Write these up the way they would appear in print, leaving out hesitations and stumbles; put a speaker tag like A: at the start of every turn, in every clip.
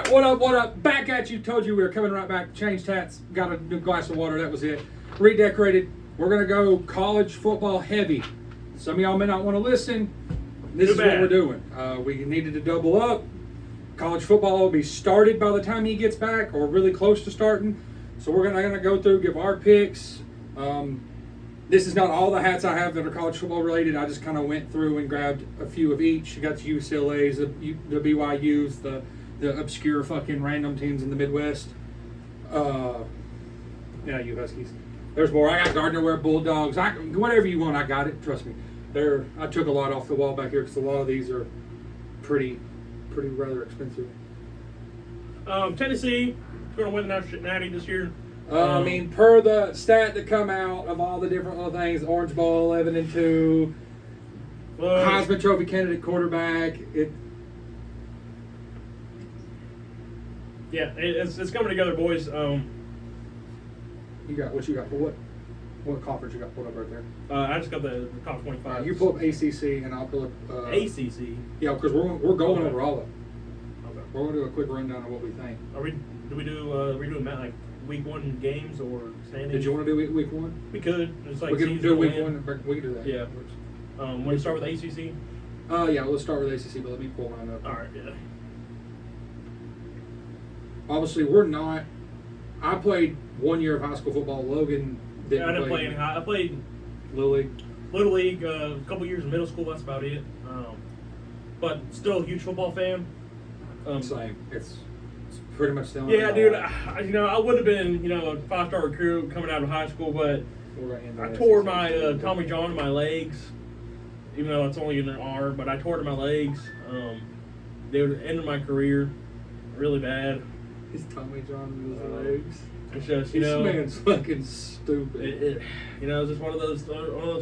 A: right, what up, what up? Back at you. Told you we were coming right back. Changed hats, got a new glass of water, that was it. Redecorated. We're going to go college football heavy. Some of y'all may not want to listen. This is what we're doing. We needed to double up. College football will be started by the time he gets back, or really close to starting. So we're going to go through, give our picks. This is not all the hats I have that are college football related. I just kind of went through and grabbed a few of each. You got the UCLA's, the BYU's, the obscure fucking random teams in the Midwest. You Huskies. There's more. I got Gardner-Ware Bulldogs. Whatever you want, I got it. Trust me. I took a lot off the wall back here because a lot of these are pretty rather expensive.
B: Tennessee is going to win the Natty this year.
A: I mean, per the stat that come out of all the different little things, Orange Bowl 11-2, Heisman Trophy candidate quarterback.
B: It's coming together, boys.
A: You got what you got? What conference you got pulled up right there?
B: I just got the top 25.
A: You pull up ACC and I'll pull up
B: ACC.
A: Yeah, because we're going over all of them.
B: Okay.
A: We're gonna do a quick rundown of what we think.
B: Are we doing like week 1 games or standings?
A: Did you want to do week 1?
B: We could. It's like
A: we can do week 1. We can do that.
B: Yeah. Want to start with ACC?
A: Yeah, let's start with ACC, but let me pull mine up.
B: All right. Yeah.
A: Obviously, we're not. I played 1 year of high school football. Logan didn't.
B: I didn't play any high. I played
A: Little League.
B: Little League, a couple years in middle school. That's about it. But still a huge football fan.
A: Same. It's pretty much the
B: Yeah, dude. I would have been a 5-star recruit coming out of high school, but I tore my Tommy John in my legs. Even though it's only in an arm, but I tore it in my legs. They would end my career really bad.
A: His Tommy John in his legs.
B: It's just
A: this man's fucking stupid.
B: It's just one of those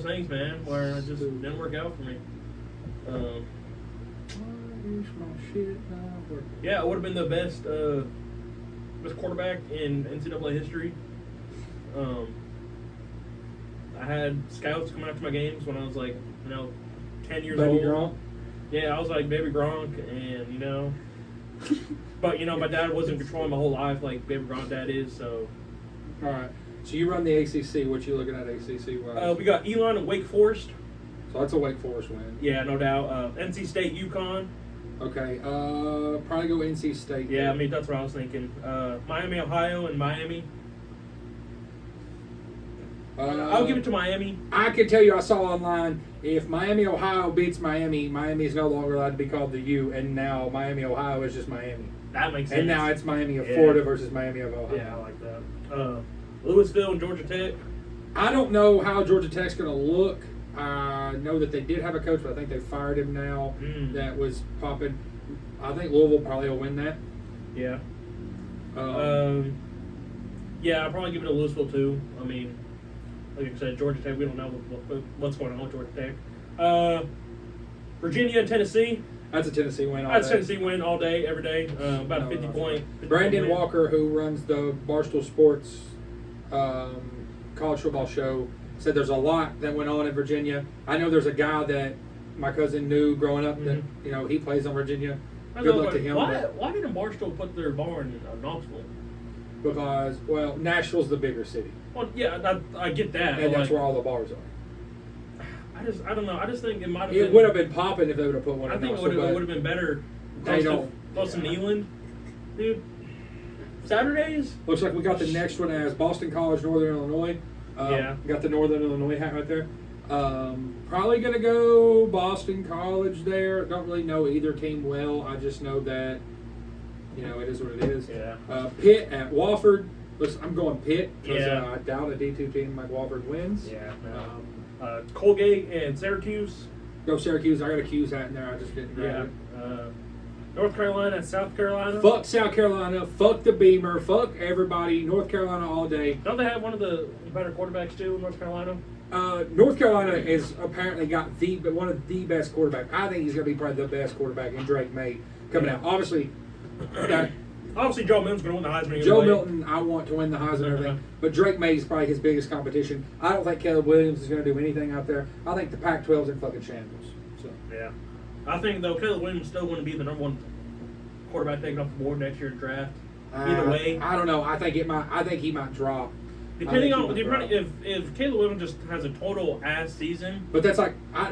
B: things, man, where it just didn't work out for me. Yeah, I would have been the best quarterback in NCAA history. I had scouts coming out to my games when I was like, 10 years old.
A: Baby Gronk?
B: Yeah, I was like Baby Gronk, and but my dad wasn't controlling my whole life like Baby Gronk dad is. So,
A: all right. So you run the ACC. What you looking at ACC wise?
B: We got Elon and Wake Forest.
A: So that's a Wake Forest win.
B: Yeah, no doubt. NC State, UConn.
A: Okay. Probably go NC State.
B: Yeah, I mean that's what I was thinking. Miami, Ohio, and Miami. I'll give it to Miami.
A: I can tell you, I saw online, if Miami, Ohio beats Miami, Miami is no longer allowed to be called the U, and now Miami, Ohio is just Miami.
B: That makes sense.
A: And now it's Miami of Florida versus Miami of Ohio.
B: Yeah, I like that. Louisville and Georgia Tech.
A: I don't know how Georgia Tech's going to look. I know that they did have a coach, but I think they fired him now. That was popping. I think Louisville probably will win that.
B: Yeah. Yeah, I'll probably give it to Louisville too. I mean, like I said, Georgia Tech, we don't know what's going on with Georgia Tech. Virginia and Tennessee.
A: That's a Tennessee win all
B: That's
A: day.
B: Tennessee win all day, every day. About a 50-point.
A: Brandon Walker, who runs the Barstool Sports college football show, said there's a lot that went on in Virginia. I know there's a guy that my cousin knew growing up that, he plays on Virginia. Good luck to him.
B: Why didn't Barstool put their bar in Knoxville?
A: Because, Nashville's the bigger city.
B: Well, yeah, I get that.
A: And that's where all the bars are.
B: I don't know. I just think it might have
A: It
B: been...
A: would have been popping if they would have put one in
B: Knoxville. I think it would have been better close to Neyland. Dude, Saturdays?
A: Looks like we got the next one as Boston College, Northern Illinois. Got the Northern Illinois hat right there. Probably going to go Boston College there. Don't really know either team well. I just know that, it is what it is.
B: Yeah.
A: Pitt at Wofford. Listen, I'm going Pitt because
B: Yeah.
A: I doubt a D2 team like Wofford wins.
B: Yeah. Colgate and Syracuse.
A: Go Syracuse. I got a Q's hat in there. I just didn't grab it.
B: North Carolina and South Carolina.
A: Fuck South Carolina. Fuck the Beamer. Fuck everybody. North Carolina all day.
B: Don't they have one of the better quarterbacks too in North Carolina?
A: North Carolina is apparently got one of the best quarterbacks. I think he's going to be probably the best quarterback in Drake May coming out. Obviously,
B: Joe Milton's going to win the Heisman.
A: Joe Milton, I want to win the Heisman and everything. But Drake May is probably his biggest competition. I don't think Caleb Williams is going to do anything out there. I think the Pac-12's in fucking shambles. So
B: yeah. I think, though, Caleb Williams still going to be the number one quarterback taken off the board next year's draft. Either way,
A: I don't know. I think he might drop.
B: Depending on if Caleb Williams just has a total ass season.
A: But that's like, I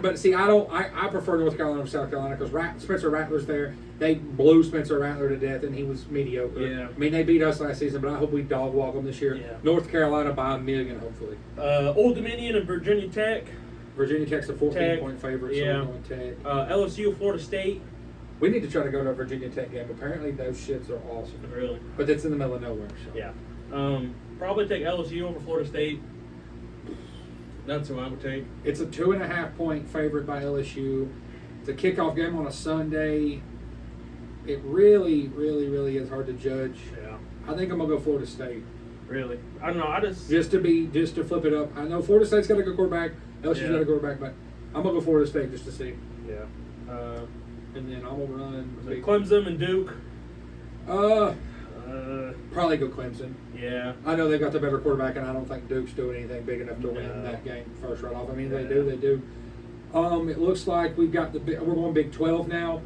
A: prefer North Carolina over South Carolina because Spencer Rattler's there. They blew Spencer Rattler to death, and he was mediocre.
B: Yeah.
A: I mean, they beat us last season, but I hope we dog walk them this year.
B: Yeah.
A: North Carolina by 1 million, hopefully.
B: Old Dominion and Virginia Tech.
A: Virginia Tech's a 14-point favorite,
B: yeah.
A: so we're going Tech.
B: LSU, Florida State.
A: We need to try to go to a Virginia Tech game. Apparently, those shits are awesome.
B: Really?
A: But it's in the middle of nowhere. So.
B: Yeah. Probably take LSU over Florida State. That's who I would take.
A: It's a 2.5-point favorite by LSU. It's a kickoff game on a Sunday. It really, really, really is hard to judge.
B: Yeah.
A: I think I'm gonna go Florida State.
B: Really? I don't know. I just
A: to flip it up. I know Florida State's got a good quarterback. LSU's got a good quarterback, but I'm gonna go Florida State just to see.
B: Yeah.
A: And then I'm gonna run
B: Clemson and Duke.
A: Probably go Clemson.
B: Yeah.
A: I know they've got the better quarterback, and I don't think Duke's doing anything big enough to win that game first right off. I mean, they do. It looks like we're going Big 12 now.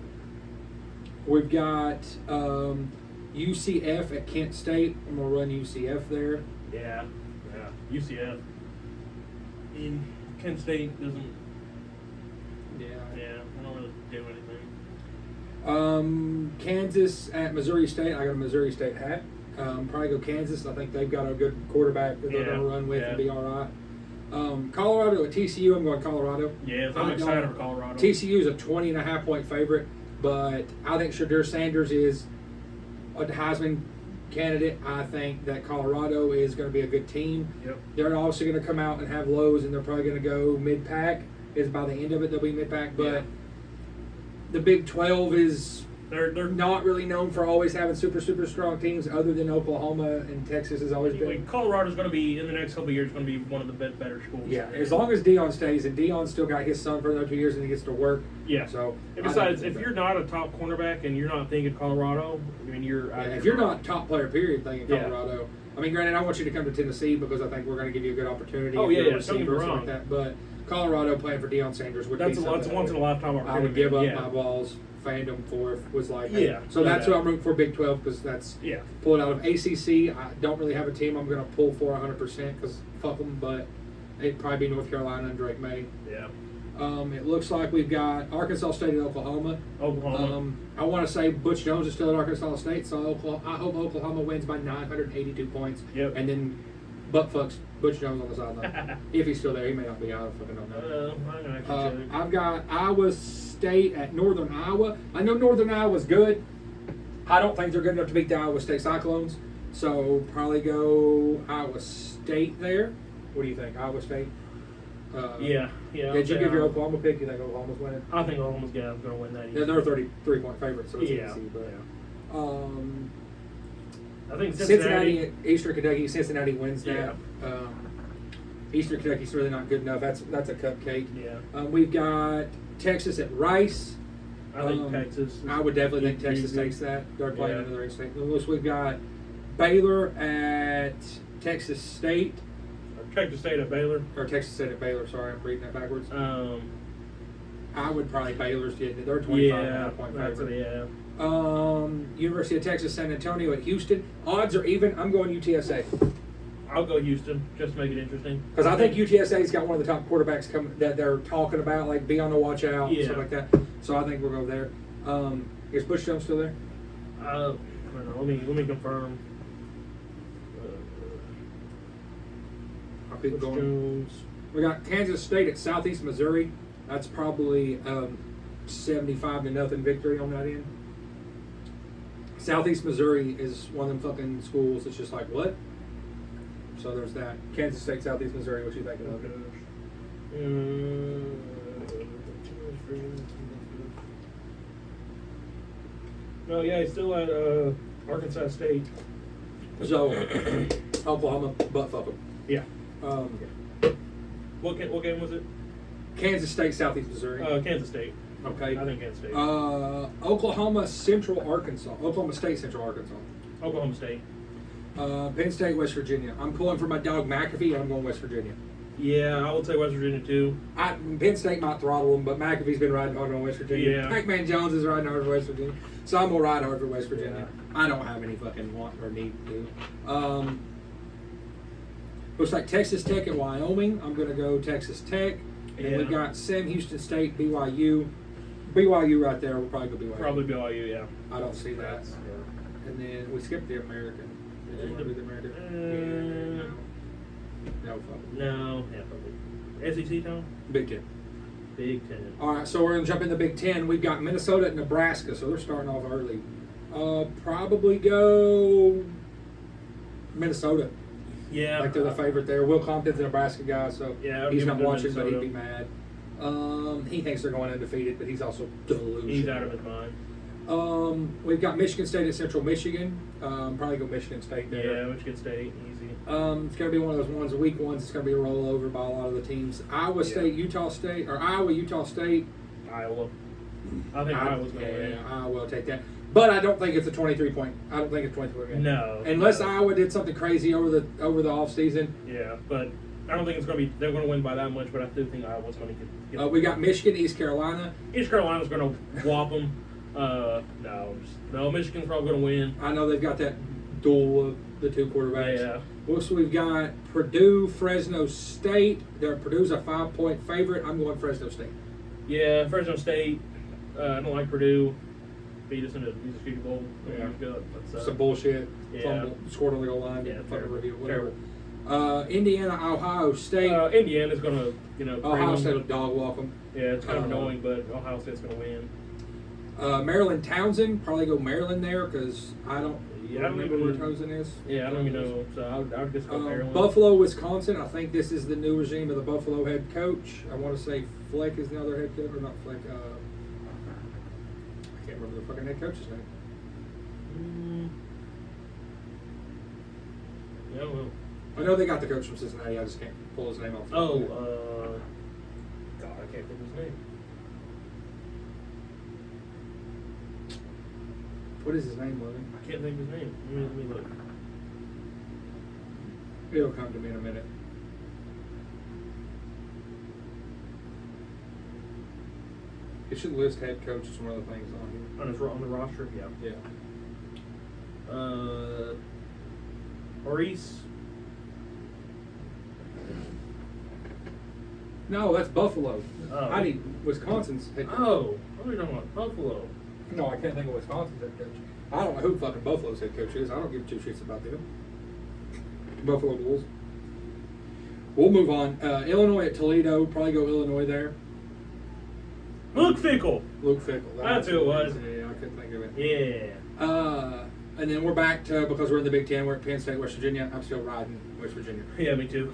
A: We've got UCF at Kent State. I'm gonna run UCF there.
B: Yeah. UCF. I mean, Kent State doesn't.
A: Yeah.
B: I don't really do anything.
A: Kansas at Missouri State. I got a Missouri State hat. Probably go Kansas. I think they've got a good quarterback that they're going to run with and be all right. Colorado at TCU. I'm going Colorado.
B: Yeah, I'm excited for Colorado.
A: TCU is a 20.5-point favorite, but I think Shadur Sanders is a Heisman candidate. I think that Colorado is going to be a good team.
B: Yep.
A: They're also going to come out and have lows, and they're probably going to go mid-pack. Is by the end of it they'll be mid-pack, but the Big 12 is they're not really known for always having super strong teams, other than Oklahoma and Texas has always been.
B: Colorado's going to be in the next couple of years going to be one of the better schools.
A: Yeah, as long as Deion stays, and Deion's still got his son for another 2 years, and he gets to work.
B: Yeah.
A: So
B: and besides, if you're not a top cornerback and you're not thinking Colorado, I mean
A: if you're not top player period thinking Colorado. I mean, granted, I want you to come to Tennessee because I think we're going to give you a good opportunity.
B: Oh yeah, don't get me wrong.
A: Like that, but Colorado playing for Deion Sanders would be something.
B: That's a once in a lifetime opportunity.
A: I would give up my balls, fandom for if was like. Hey.
B: Yeah.
A: So that's who I'm rooting for Big 12 because that's pulling out of ACC. I don't really have a team I'm going to pull for 100% because fuck them, but it'd probably be North Carolina and Drake May.
B: Yeah.
A: It looks like we've got Arkansas State and Oklahoma. I want to say Butch Jones is still at Arkansas State, so I hope Oklahoma wins by 982 points.
B: Yep.
A: And then butt fucks Butch Jones on the sideline. If he's still there, he may not be. I fucking don't know. I've got Iowa State at Northern Iowa. I know Northern Iowa's good. I don't think they're good enough to beat the Iowa State Cyclones, so probably go Iowa State there. What do you think, Iowa State?
B: Yeah.
A: Did you give your Oklahoma pick? Do you think Oklahoma's winning?
B: I think Oklahoma's going to win that.
A: Yeah, they're 33-point favorites, so it's easy. But
B: I think Cincinnati,
A: Eastern Kentucky. Cincinnati wins that.
B: Yeah.
A: Eastern Kentucky's really not good enough. That's a cupcake.
B: Yeah.
A: We've got Texas at Rice.
B: I think Texas.
A: I would definitely think Texas takes that. They're playing another state. We've got Baylor at Texas State.
B: Texas State at Baylor.
A: Or Texas State at Baylor. Sorry, I'm reading that backwards. I would probably Baylor's getting it. They're 25.5-point favorite. University of Texas San Antonio at Houston. Odds are even. I'm going UTSA.
B: I'll go Houston just to make it interesting.
A: Because I think UTSA's got one of the top quarterbacks that they're talking about, like be on the watch out and stuff like that. So I think we'll go there. Is Butch Jones still there?
B: I don't know. Let me confirm.
A: I'll keep going. Jones. We got Kansas State at Southeast Missouri. That's probably 75-0 victory on that end. Southeast Missouri is one of them fucking schools. It's just like what? So there's that. Kansas State, Southeast Missouri. What you thinking of?
B: No, yeah, he's still at Arkansas State.
A: So Oklahoma, butt fuck them.
B: Yeah. What game was it?
A: Kansas State, Southeast Missouri.
B: Kansas State.
A: Okay.
B: I think Kansas State.
A: Oklahoma Central Arkansas. Oklahoma State Central Arkansas.
B: Oklahoma State.
A: Penn State, West Virginia. I'm pulling for my dog McAfee, and I'm going West Virginia.
B: Yeah, I would say West Virginia too.
A: Penn State might throttle them, but McAfee's been riding hard on West Virginia.
B: Yeah.
A: Pac-Man Jones is riding hard on West Virginia. So I'm gonna ride over West Virginia. I don't have any fucking want or need to. Looks like Texas Tech at Wyoming. I'm gonna go Texas Tech. And we've got Sam Houston State, BYU. BYU right there. We'll probably go BYU.
B: Probably BYU, yeah.
A: I don't see that. And then we skipped the American. Did you want to do the American? No, fuck.
B: No, yeah, probably. SEC, Tom?
A: Big Ten.
B: Big Ten.
A: All right, so we're going to jump in the Big Ten. We've got Minnesota and Nebraska, so they're starting off early. Probably go Minnesota.
B: Yeah.
A: Like they're the favorite there. Will Compton's a Nebraska guy, so
B: yeah,
A: he's not watching, but he'd
B: Minnesota.
A: be mad. He thinks they're going undefeated, but he's also delusional.
B: He's out of his mind.
A: We've got Michigan State at Central Michigan. Probably go Michigan State there.
B: Yeah, Michigan State, easy.
A: It's going to be one of those ones, the weak ones, it's going to be a rollover by a lot of the teams. Iowa State, Utah State.
B: Iowa. I think Iowa's going to win.
A: Yeah, Iowa will take that. But I don't think it's a 23 point. I don't think it's 23 point.
B: No.
A: Unless Iowa did something crazy over the off season.
B: Yeah, but I don't think it's going to be. They're going to win by that much, but I do think Iowa's going to get.
A: We got Michigan, East Carolina.
B: East Carolina's going to whop them. No, Michigan's probably going to win.
A: I know they've got that duel of the two quarterbacks.
B: Yeah.
A: Also, we've got Purdue, Fresno State. Purdue's a 5-point favorite. I'm going Fresno State.
B: Yeah, Fresno State. I don't like Purdue. Beat us in the Music Bowl.
A: Yeah.
B: That's,
A: some bullshit.
B: Yeah.
A: Fumble, scored on the goal line.
B: Yeah,
A: fucking
B: terrible.
A: review, whatever.
B: Terrible.
A: Indiana, Ohio State.
B: Indiana's going to,
A: Ohio State will dog walk them.
B: Yeah, it's kind of annoying, but Ohio State's going to win.
A: Maryland, Townsend. Probably go Maryland there because I don't remember where
B: even-
A: Townsend is.
B: Yeah, I don't even know. So I would just go Maryland.
A: Buffalo, Wisconsin. I think this is the new regime of the Buffalo head coach. I want to say Fleck is the other head coach, or not Fleck. I can't remember the fucking head coach's name.
B: Yeah, well.
A: I know they got the coach from Cincinnati. I just can't pull his name off. the top of my head.
B: God, I can't think of his name.
A: What is his name, Logan?
B: I can't think of his name. Let me look.
A: It'll come to me in a minute. It should list head coach as one of the things on here.
B: On the roster, yeah.
A: Yeah.
B: Maurice.
A: No, that's Buffalo.
B: Oh.
A: I need Wisconsin's head coach.
B: Oh, what are you talking about? Buffalo.
A: No, I can't think of Wisconsin's head coach. I don't know who fucking Buffalo's head coach is. I don't give two shits about them. Buffalo Bulls. We'll move on. Illinois at Toledo. Probably go Illinois there.
B: Luke Fickle.
A: Luke Fickle.
B: That's who it was.
A: Yeah, I couldn't think of it.
B: Yeah.
A: And then we're back to, because we're in the Big Ten, we're at Penn State, West Virginia. I'm still riding West Virginia.
B: Yeah, me too.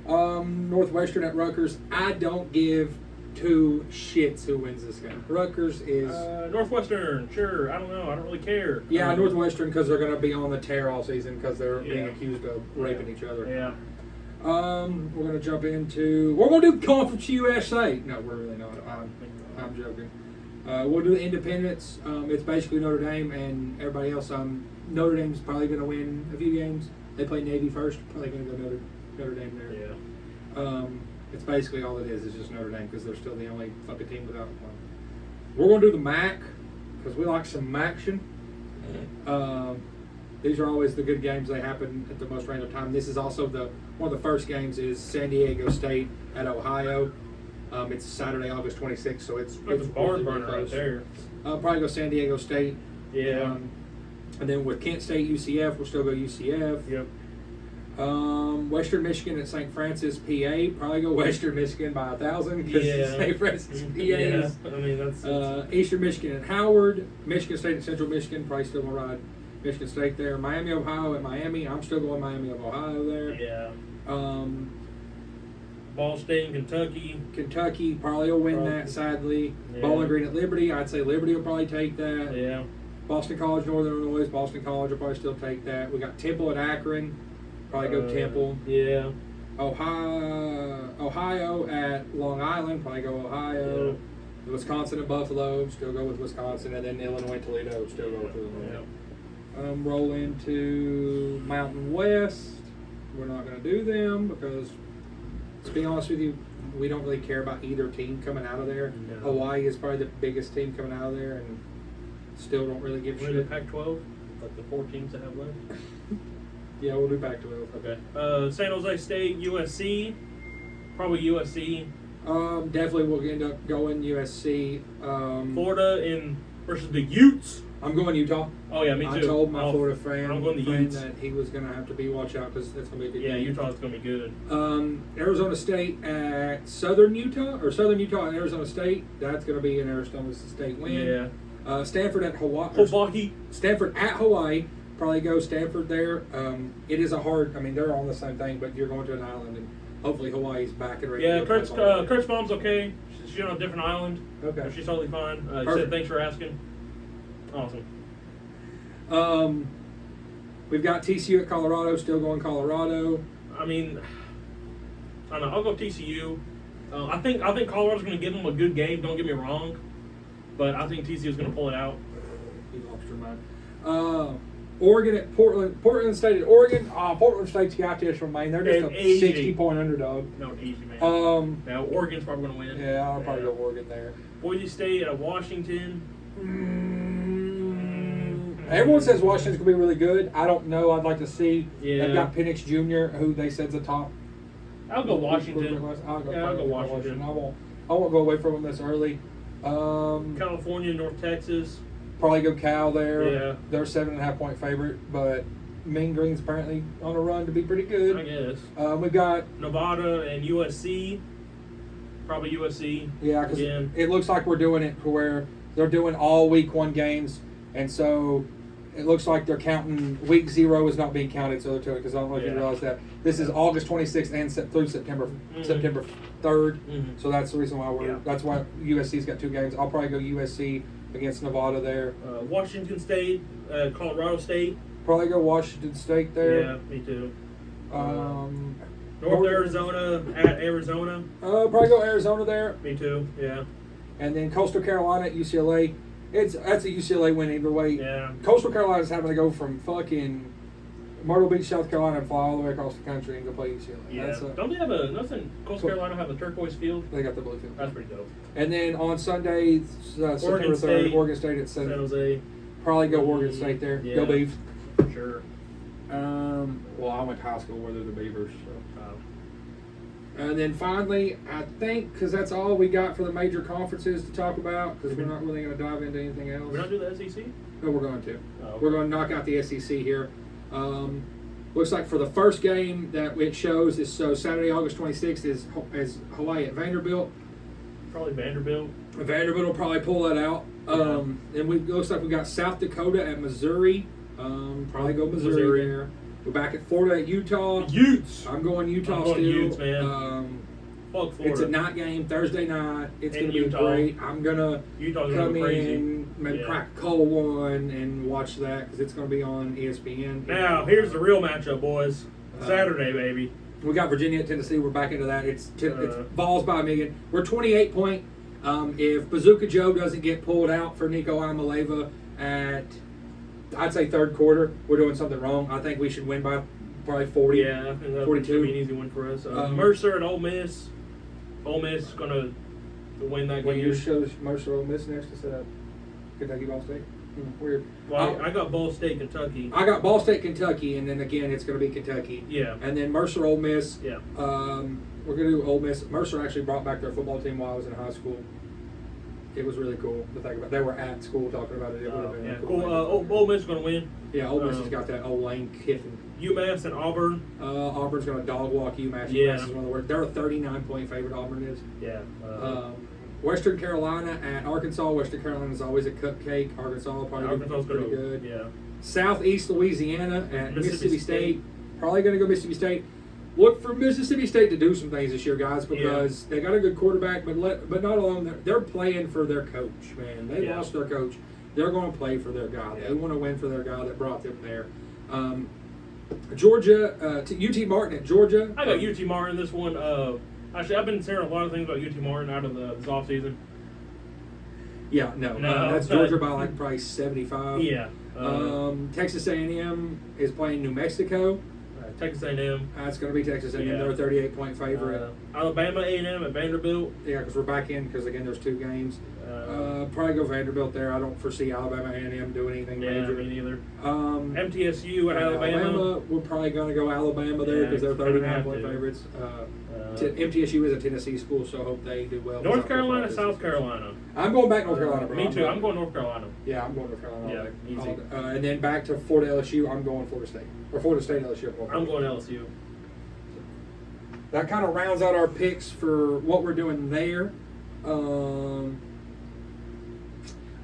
A: Northwestern at Rutgers. I don't give two shits who wins this game. Rutgers is...
B: Northwestern, sure. I don't know. I don't really care.
A: yeah, Northwestern, because they're going to be on the tear all season because they're being
B: Yeah.
A: accused of raping each other.
B: Yeah.
A: We're going to jump into... We're going to do Conference USA. No, we're really not. I'm joking. We'll do the Independents. It's basically Notre Dame and everybody else. Notre Dame's probably going to win a few games. They play Navy first. Probably going to go Notre Dame there.
B: Yeah.
A: It's basically all it is. It's just Notre Dame because they're still the only fucking team without one. We're going to do the MAC because we like some action. These are always the good games. They happen at the most random time. This is also one of the first games is San Diego State at Ohio. It's Saturday, August 26th, so it's
B: That's a barn
A: really
B: burner right
A: close.
B: there.
A: Probably go San Diego State.
B: Yeah.
A: And then with Kent State, UCF, we'll still go UCF.
B: Yep.
A: Western Michigan at St. Francis, PA. Probably go Western Michigan by 1,000 because
B: Yeah.
A: St. Francis, PA
B: Yeah.
A: is.
B: I mean, that's
A: Eastern Michigan at Howard. Michigan State at Central Michigan. Probably still going to ride Michigan State there. Miami, Ohio at Miami. I'm still going Miami of Ohio there.
B: yeah.
A: Ball
B: State, Kentucky.
A: Kentucky probably will win
B: Probably.
A: that, sadly.
B: Yeah.
A: Bowling Green at Liberty. I'd say Liberty will probably take that.
B: Yeah.
A: Boston College, Northern Illinois. Boston College will probably still take that. We got Temple at Akron. Probably go Temple.
B: Yeah.
A: Ohio at Long Island. Probably go Ohio. Wisconsin at Buffalo. Still go with Wisconsin. And then Illinois, Toledo. Still go with Illinois.
B: Yeah.
A: Roll into Mountain West. We're not going to do them because, to be honest with you, we don't really care about either team coming out of there.
B: No.
A: Hawaii is probably the biggest team coming out of there, and Still don't really give a
B: We're in the
A: shit.
B: Pac-12, like the 4 teams that have left.
A: Yeah, we'll do Pac-12.
B: Okay. San Jose State, USC. Probably USC.
A: Definitely we'll end up going USC.
B: Florida versus the Utes.
A: I'm going Utah.
B: Oh yeah, me too.
A: I told my Florida friend
B: I'm going the Utes.
A: that he was going to have to be watch out because it's going to be a good game.
B: Utah's going to be good.
A: Arizona State at Southern Utah and Arizona State. That's going to be an Arizona State win.
B: Yeah.
A: Stanford at Hawaii.
B: Hawaii.
A: Stanford at Hawaii. Probably go Stanford there. It is a hard. I mean, they're on the same thing, but you're going to an island, and hopefully Hawaii's back and ready.
B: Yeah,
A: to go play ball.
B: Kurt's mom's okay. She's on a different island.
A: Okay.
B: But she's totally fine. She
A: Perfect.
B: said thanks for asking. Awesome.
A: We've got TCU at Colorado. Still going Colorado.
B: I mean, I don't know. I'll go TCU. I think Colorado's going to give them a good game. Don't get me wrong, but I think TCU's going to pull it out.
A: You lost your mind. Oregon at Portland. Portland State at Oregon. Portland State's got this from Maine. They're just a
B: Easy.
A: 60-point underdog.
B: No, easy, man. Now, Oregon's probably going to win.
A: Yeah, I'll probably go Oregon there.
B: Boise State at Washington.
A: Everyone says Washington's going to be really good. I don't know. I'd like to see.
B: Yeah.
A: They've got Penix Jr., who they said's a top.
B: I'll go Washington.
A: I'll go
B: Washington.
A: I won't go away from them this early.
B: California, North Texas.
A: Probably go Cal there.
B: Yeah.
A: They're 7.5-point favorite, but Mean Green's apparently on a run to be pretty good.
B: I guess.
A: We've got
B: Nevada and USC. Probably USC.
A: Yeah, because it looks like we're doing it to where they're doing all week 1 games, and so it looks like they're counting week 0 is not being counted. So they're doing it because I don't know if you realize that this is August 26th and through September 3rd. So that's the reason why that's why USC's got 2 games. I'll probably go USC against Nevada there.
B: Washington State, Colorado State.
A: Probably go Washington State there.
B: Yeah, me too.
A: North
B: Arizona at Arizona.
A: Probably go Arizona there.
B: Me too. Yeah.
A: And then Coastal Carolina at UCLA. That's a UCLA win either way.
B: Yeah.
A: Coastal Carolina's having to go from fucking Myrtle Beach, South Carolina, and fly all the way across the country and go play UCLA.
B: Yeah. Don't they have doesn't Coastal Carolina have a turquoise field?
A: They got the blue field.
B: That's pretty dope.
A: And then on Sunday, September 3rd, Oregon State at
B: San Jose.
A: Probably go Oregon State there.
B: Yeah.
A: Go Beavs.
B: For sure.
A: Well, I went to high school where they're the Beavers. So. And then finally, I think, because that's all we got for the major conferences to talk about, because we're not really going to dive into anything else.
B: We're not do the SEC?
A: No, we're going to.
B: Oh, okay.
A: We're going to knock out the SEC here. Looks like for the first game that it shows is Saturday, August 26th is Hawaii at Vanderbilt.
B: Probably Vanderbilt.
A: Vanderbilt will probably pull that out. And looks like we got South Dakota at Missouri. Probably go Missouri there. We're back at Florida at Utah.
B: Utes.
A: I'm going Utah
B: I'm going
A: still.
B: Utes, man. Fuck Florida.
A: It's a night game, Thursday night. It's going to be
B: Utah.
A: great. I'm going to come
B: crazy.
A: in, maybe crack a cold one and watch that because it's going to be on ESPN.
B: Now, here's the real matchup, boys. Saturday, baby.
A: We got Virginia at Tennessee. We're back into that. It's balls by a million. We're 28-point. If Bazooka Joe doesn't get pulled out for Nico Iamaleava at, I'd say, third quarter, we're doing something wrong. I think we should win by probably 40.
B: Yeah, I think that's
A: 42.
B: going to be an easy win for us. Mercer and Ole Miss. Ole Miss is going to win that
A: When
B: game.
A: you show Mercer Ole Miss next instead of Kentucky Ball State. Weird.
B: Well, I got Ball State, Kentucky.
A: I got Ball State, Kentucky, and then again it's going to be Kentucky.
B: Yeah.
A: And then Mercer Ole Miss.
B: Yeah.
A: We're going to do Ole Miss. Mercer actually brought back their football team while I was in high school. It was really cool to think about. They were at school talking about it. It would have been a cool.
B: Ole Miss is going to win.
A: Yeah, Ole Miss has got that old Lane Kiffin.
B: UMass and Auburn.
A: Auburn's going to dog walk UMass.
B: Yeah.
A: UMass is one of the worst. They're a 39-point favorite. Auburn is.
B: Yeah.
A: Western Carolina at Arkansas. Western Carolina is always a cupcake. Arkansas will probably be pretty good.
B: Yeah.
A: Southeast Louisiana at Mississippi State. Probably going to go Mississippi State. Look for Mississippi State to do some things this year, guys, because they got a good quarterback, but not alone. They're playing for their coach, man. They lost their coach. They're going to play for their guy. They want to win for their guy that brought them there. Georgia, UT Martin at Georgia.
B: I got UT Martin this one. Actually, I've been hearing a lot of things about UT Martin out of this offseason.
A: Yeah, no, that's Georgia by like probably 75.
B: Yeah.
A: Texas A&M is playing New Mexico.
B: Texas A&M.
A: That's going to be Texas A&M. They're a 38-point favorite.
B: Alabama A&M at Vanderbilt.
A: Yeah, because we're back in because, again, there's two games. Probably go Vanderbilt there. I don't foresee Alabama A&M doing anything major.
B: Me neither.
A: MTSU
B: at Alabama.
A: We're probably going to go Alabama there because they're 39-point favorites. MTSU is a Tennessee school, so I hope they do well.
B: North Carolina, South Carolina.
A: I'm going back North Carolina, bro.
B: Me too. I'm going North Carolina.
A: Yeah, I'm going North Carolina.
B: Yeah, easy.
A: And then back to Florida LSU, I'm going Florida State. Or Florida State LSU.
B: I'm going LSU.
A: That kind of rounds out our picks for what we're doing there.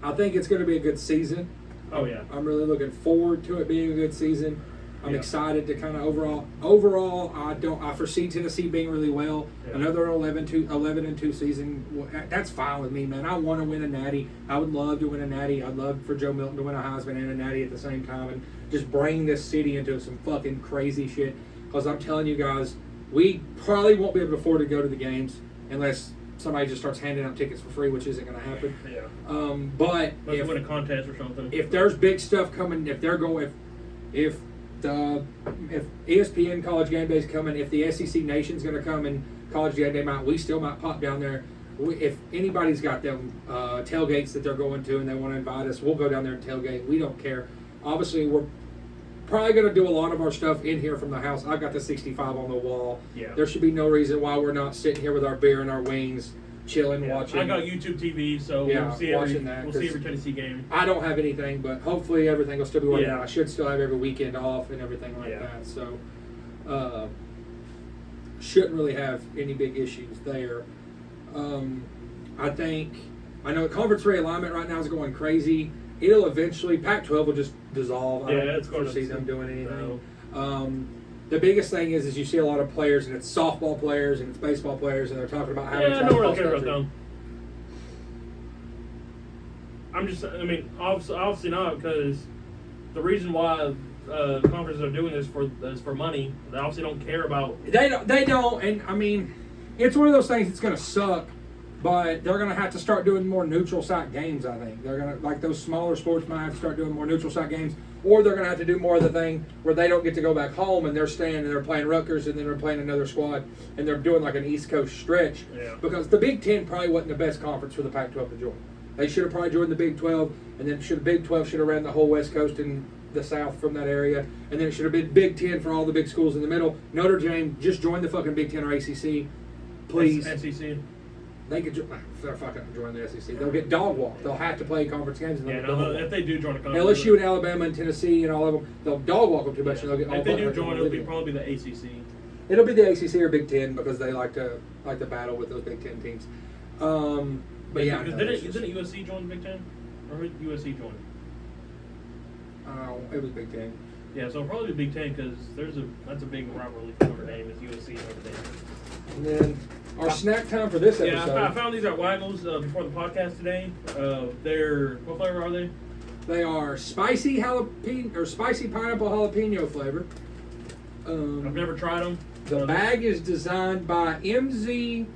A: I think it's going to be a good season.
B: Oh, yeah.
A: I'm really looking forward to it being a good season. I'm excited to kind of overall. I foresee Tennessee being really well.
B: Yeah.
A: Another 11-2 season. That's fine with me, man. I want to win a natty. I would love to win a natty. I'd love for Joe Milton to win a Heisman and a natty at the same time, and just bring this city into some fucking crazy shit. Because I'm telling you guys, we probably won't be able to afford to go to the games unless somebody just starts handing out tickets for free, which isn't going to happen.
B: Yeah.
A: But
B: if win a contest or something.
A: If there's big stuff coming, if ESPN College Game Day is coming, if the SEC Nation's going to come and College Game Day we still might pop down there. If anybody's got them tailgates that they're going to and they want to invite us, we'll go down there and tailgate. We don't care. Obviously, we're probably going to do a lot of our stuff in here from the house. I've got the 65 on the wall.
B: Yeah.
A: There should be no reason why we're not sitting here with our beer and our wings, chilling, watching.
B: I got YouTube TV, so we'll see every Tennessee game.
A: I don't have anything, but hopefully everything will still be working out. I should still have every weekend off and everything like that. So, shouldn't really have any big issues there. I know conference realignment right now is going crazy. It'll eventually, Pac-12 will just dissolve. I don't foresee them doing anything.
B: No.
A: The biggest thing is you see a lot of players, and it's softball players and it's baseball players, and they're talking about having
B: I don't really care about them. Obviously not, because the reason why conferences are doing this is for money. They obviously don't care about.
A: They don't, and I mean, it's one of those things that's going to suck. But they're going to have to start doing more neutral site games, I think. They're going to, like those smaller sports might have to start doing more neutral site games, or they're going to have to do more of the thing where they don't get to go back home and they're staying and they're playing Rutgers and then they're playing another squad and they're doing like an East Coast stretch.
B: Yeah.
A: Because the Big Ten probably wasn't the best conference for the Pac-12 to join. They should have probably joined the Big 12, and then the Big 12 should have ran the whole West Coast and the South from that area, and then it should have been Big 10 for all the big schools in the middle. Notre Dame, just join the fucking Big 10 or ACC, please.
B: SEC.
A: They could they're fucking join the SEC. They'll get dog walked. They'll have to play conference games. And
B: if they do join a conference.
A: LSU and Alabama and Tennessee and all of them, they'll dog walk them too much. And they'll get all
B: if they do join, it'll probably be the ACC.
A: It'll be the ACC or Big Ten because they like to battle with those Big Ten teams. But yeah,
B: didn't USC join the Big Ten, or who did USC join?
A: It was Big Ten.
B: Yeah, so probably the Big Ten because that's a big rivalry for Notre Dame is USC and Notre Dame.
A: And then our snack time for this episode.
B: Yeah, I found these at Waggles before the podcast today. They're what flavor are they?
A: They are spicy jalapeno or spicy pineapple jalapeno flavor.
B: I've never tried them.
A: The bag is designed by MZ.Icar.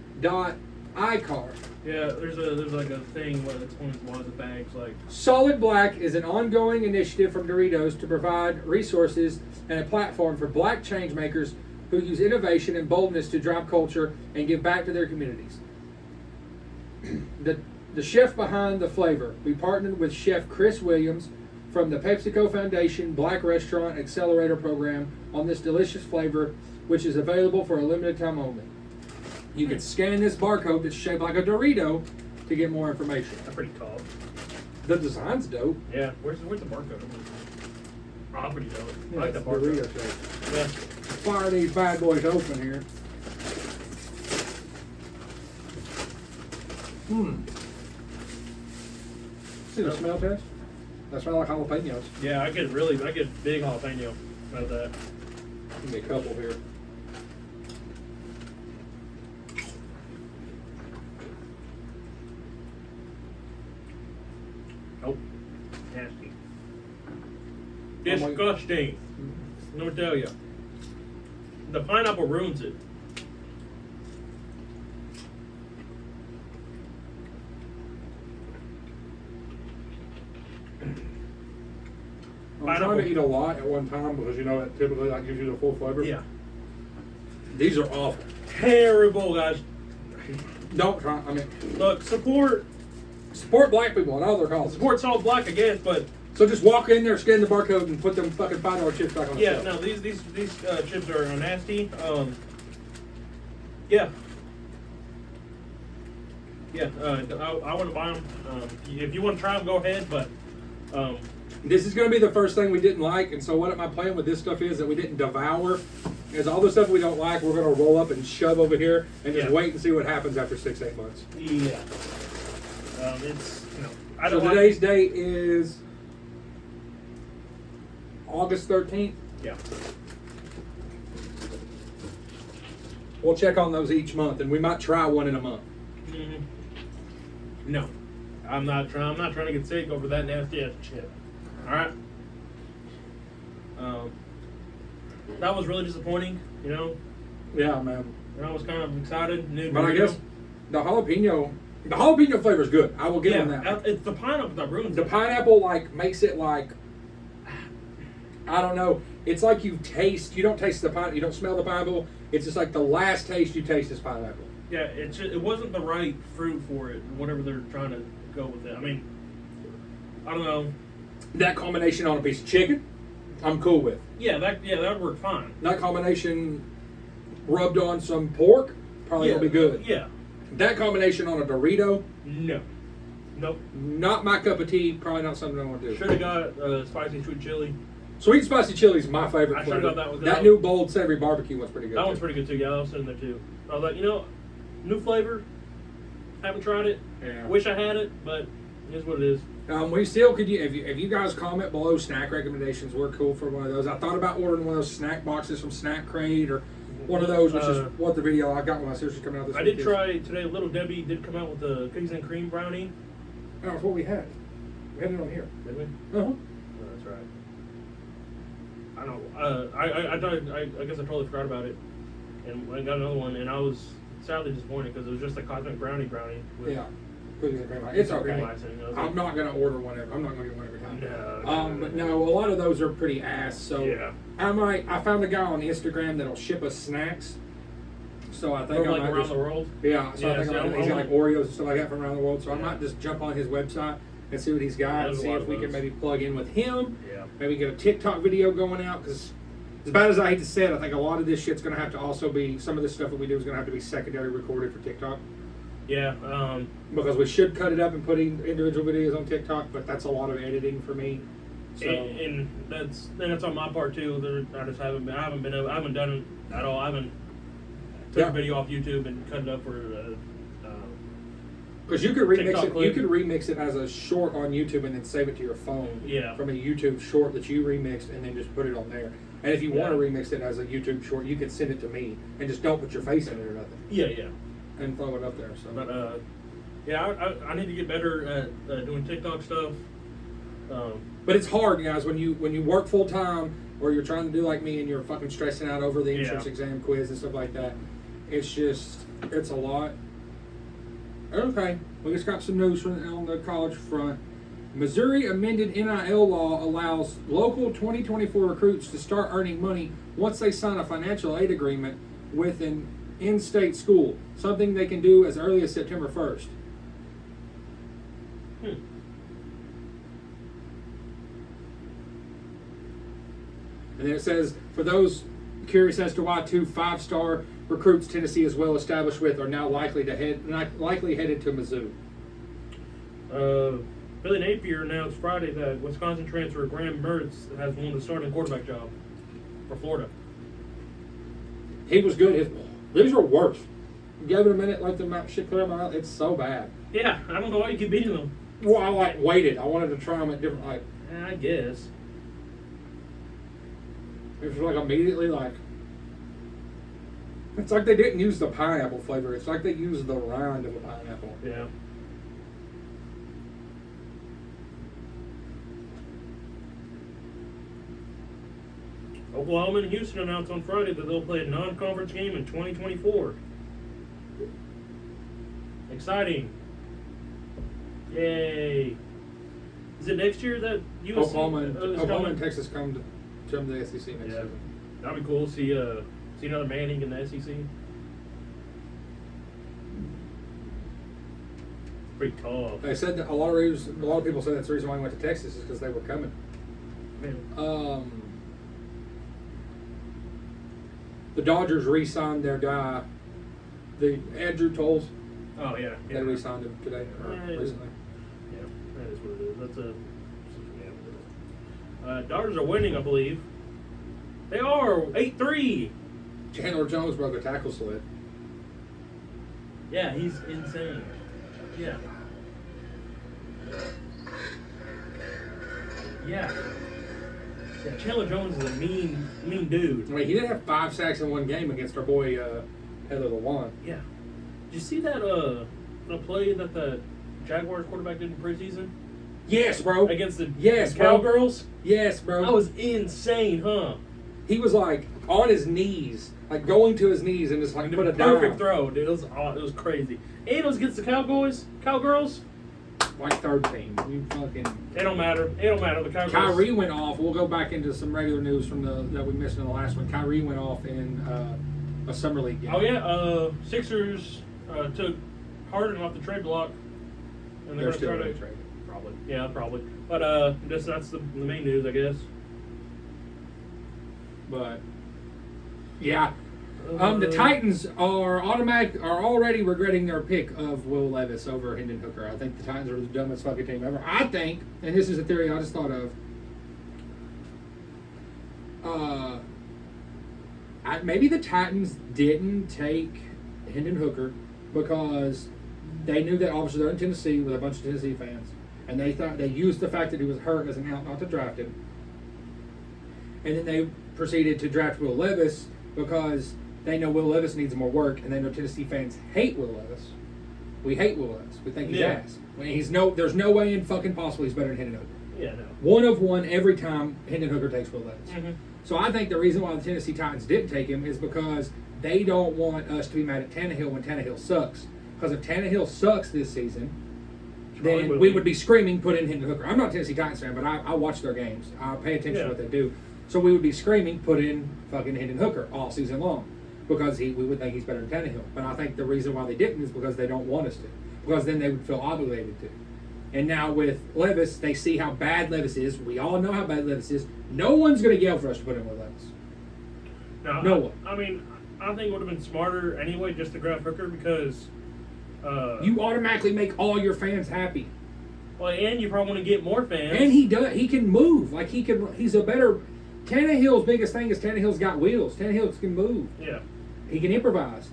B: Yeah, there's like a thing where it's one of the bags like.
A: Solid Black is an ongoing initiative from Doritos to provide resources and a platform for Black change makers who use innovation and boldness to drive culture and give back to their communities. The chef behind the flavor, we partnered with Chef Chris Williams from the PepsiCo Foundation Black Restaurant Accelerator Program on this delicious flavor, which is available for a limited time only. You can scan this barcode that's shaped like a Dorito to get more information.
B: That's pretty tough.
A: The design's dope.
B: Yeah, where's the barcode? Oh, pretty dope.
A: Yeah,
B: I like the barcode.
A: Dorito shape.
B: Yeah.
A: Fire these bad boys open here. See the smell test? That smell like jalapenos.
B: Yeah, I get big jalapeno out of that.
A: Give me a couple here.
B: Oh, nasty. Disgusting. Let me tell you. The pineapple ruins it.
A: I'm trying to eat a lot at one time because it typically gives you the full flavor.
B: Yeah.
A: These are awful.
B: Terrible, guys.
A: Don't try.
B: Look, support
A: Support black people and all their causes.
B: Support Salt Black, I guess, but
A: So just walk in there, scan the barcode, and put them fucking $5 chips back on the
B: yeah,
A: shelf.
B: no, these chips are nasty. Yeah. Yeah, I want to buy them. If you want to try them, go ahead. But
A: This is going to be the first thing we didn't like, and so what my plan with this stuff is that we didn't devour. Is all the stuff we don't like, we're going to roll up and shove over here and just wait and see what happens after 6-8 months.
B: yeah, it's I
A: So
B: don't
A: today's date is August 13th.
B: Yeah.
A: We'll check on those each month, and we might try one in a month.
B: Mm-hmm. No, I'm not trying to get sick over that nasty ass chip. All right. That was really disappointing.
A: Yeah, man.
B: I was kind of excited.
A: But I guess the jalapeno flavor is good. I will give them that.
B: It's the pineapple that ruins
A: The
B: it.
A: pineapple makes it I don't know. It's like you don't taste the pineapple. You don't smell the pineapple. It's just like the last taste you taste is pineapple.
B: Yeah, it wasn't the right fruit for it. Whatever they're trying to go with it. I mean, I don't know.
A: That combination on a piece of chicken, I'm cool with.
B: Yeah, that would work fine.
A: That combination rubbed on some pork, probably gonna be good.
B: Yeah.
A: That combination on a Dorito,
B: No. Nope.
A: not my cup of tea. Probably not something I want to do.
B: Should have got spicy sweet chili.
A: Sweet spicy chili is my favorite
B: I
A: flavor.
B: should've got that with
A: that
B: that.
A: new bold savory barbecue one's pretty good.
B: That
A: too.
B: one's pretty good too. Yeah, that was sitting there too. I was like, new flavor. Haven't tried it.
A: Yeah.
B: Wish I had it, but it is what it is.
A: We still could if you guys comment below snack recommendations, we're cool for one of those. I thought about ordering one of those snack boxes from Snack Crate or one of those, which is what the video I got when my sister's coming out this
B: I
A: week
B: did try today. Little Debbie did come out with the cookies and cream brownie.
A: Oh, that's what we had. We had it on here.
B: Did we?
A: Uh-huh.
B: Oh, that's right. I don't. I guess I totally forgot about it, and I got another one, and I was sadly disappointed because it was just a cosmic brownie. With
A: Yeah. Cookies and cream. It's
B: cream
A: okay.
B: icing. I was
A: I'm
B: like,
A: not gonna order one. I'm not gonna get one every time.
B: No.
A: But no, a lot of those are pretty ass. So
B: Yeah.
A: I found a guy on Instagram that'll ship us snacks. So I think
B: From,
A: I might
B: around
A: just,
B: the world.
A: Yeah, so
B: Yeah,
A: I think
B: so
A: he's got Oreos and stuff like that from around the world. So I
B: Yeah.
A: might just jump on his website and see what he's got and
B: There's a
A: see
B: lot
A: if
B: of
A: we can
B: those.
A: maybe plug in with him.
B: Yeah.
A: Maybe get a TikTok video going out because as bad as I hate to say it, I think a lot of this shit's going to have to also be, some of the stuff that we do is going to have to be secondary recorded for TikTok.
B: Yeah.
A: Because we should cut it up and put individual videos on TikTok, but that's a lot of editing for me. So
B: And that's on my part too. I just haven't been. I haven't done it at all. I haven't took a video off YouTube and cut it up for.
A: because you could remix
B: TikTok
A: it,
B: clip.
A: you could remix it as a short on YouTube and then save it to your phone.
B: Yeah.
A: From a YouTube short that you remixed and then just put it on there. And if you want to remix it as a YouTube short, you can send it to me and just don't put your face in it or nothing.
B: Yeah.
A: And throw it up there. So,
B: But yeah, I need to get better at doing TikTok stuff.
A: but it's hard, guys, when you work full time or you're trying to do like me and you're fucking stressing out over the entrance exam quiz and stuff like that. It's a lot. Okay, we just got some news on the college front. Missouri amended NIL law allows local 2024 recruits to start earning money once they sign a financial aid agreement with an in-state school, something they can do as early as September 1st. And then it says, for those curious as to why 2 5-star recruits Tennessee is well established with are now likely headed to Mizzou.
B: Billy Napier announced Friday that Wisconsin transfer Graham Mertz has won the starting quarterback job for Florida.
A: He was good. These were worse. Give it a minute, let the shit clear my mouth. It's so bad.
B: Yeah, I don't know why you keep beating them.
A: Well, I waited. I wanted to try them at different,
B: I guess.
A: it was immediately it's like they didn't use the pineapple flavor. It's like they used the rind of a pineapple.
B: Yeah. Oklahoma and Houston announced on Friday that they'll play a non-conference game in 2024. Exciting. Yay. Is it next year that USC...
A: Oklahoma and Texas come to the SEC next season.
B: That'd be cool to see another Manning in the SEC. pretty tough.
A: They said that a lot of people said that's the reason why he went to Texas is because they were coming.
B: Man.
A: The Dodgers re-signed their guy, the Andrew Tolles.
B: Oh yeah.
A: They re-signed him today or recently.
B: Yeah, that is what it is. That's Dodgers are winning, I believe. They are 8-3.
A: Chandler Jones broke a tackle sled.
B: Yeah, he's insane. Yeah. Yeah. Yeah, Chandler Jones is a mean dude.
A: I mean, he did have 5 sacks in one game against our boy Heather LeWan.
B: Yeah. Did you see that the play that the Jaguars quarterback did in preseason?
A: Yes, bro.
B: Against the
A: bro.
B: Cowgirls?
A: Yes, bro.
B: That was insane, huh?
A: He was like on his knees, like going to his knees and just like put a
B: perfect
A: down.
B: throw, dude. It was crazy. And it was against the Cowgirls.
A: Like third team. You fucking.
B: It don't matter. The Cowgirls.
A: Kyrie went off. We'll go back into some regular news from that we missed in the last one. Kyrie went off in a summer league game.
B: Oh yeah, Sixers took Harden off the trade block, and
A: They're
B: going to
A: still
B: try
A: in
B: to
A: trade.
B: probably. Yeah, probably. But that's the main news, I guess.
A: But yeah, the Titans are already regretting their pick of Will Levis over Hendon Hooker. I think the Titans are the dumbest fucking team ever. I think, and this is a theory I just thought of. Maybe the Titans didn't take Hendon Hooker because they knew that obviously they're in Tennessee with a bunch of Tennessee fans, and they thought they used the fact that he was hurt as an out not to draft him. And then they proceeded to draft Will Levis because they know Will Levis needs more work, and they know Tennessee fans hate Will Levis. We hate Will Levis. We think he's ass. There's no way in fucking possible he's better than Hendon Hooker.
B: Yeah, no.
A: 1 of 1 every time Hendon Hooker takes Will Levis.
B: Mm-hmm.
A: So I think the reason why the Tennessee Titans didn't take him is because they don't want us to be mad at Tannehill when Tannehill sucks. Because if Tannehill sucks this season, then we would be screaming, put in Hendon Hooker. I'm not a Tennessee Titans fan, but I watch their games. I pay attention to what they do. So we would be screaming, put in fucking Hendon Hooker all season long. Because we would think he's better than Tannehill. But I think the reason why they didn't is because they don't want us to. Because then they would feel obligated to. And now with Levis, they see how bad Levis is. We all know how bad Levis is. No one's going to yell for us to put him with Levis. No one.
B: I mean, I think it would have been smarter anyway just to grab Hooker because...
A: you automatically make all your fans happy.
B: Well, and you probably want to get more fans.
A: And he does. He can move. Like he's a better... Tannehill's biggest thing is Tannehill's got wheels. Tannehill can move.
B: Yeah.
A: He can improvise.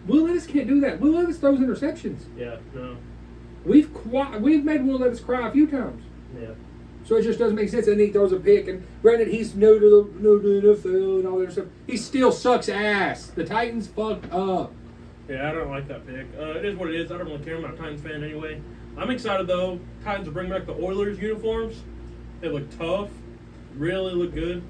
A: Will Levis can't do that. Will Levis throws interceptions.
B: Yeah, no.
A: We've made Will Levis cry a few times.
B: Yeah.
A: So it just doesn't make sense. And he throws a pick. And granted, he's new to the NFL and all that stuff. He still sucks ass. The Titans fucked up.
B: Yeah, I don't like that pick. It is what it is. I don't really care. I'm not a Titans fan anyway. I'm excited though. Titans will bring back the Oilers uniforms. They look tough. Really look good.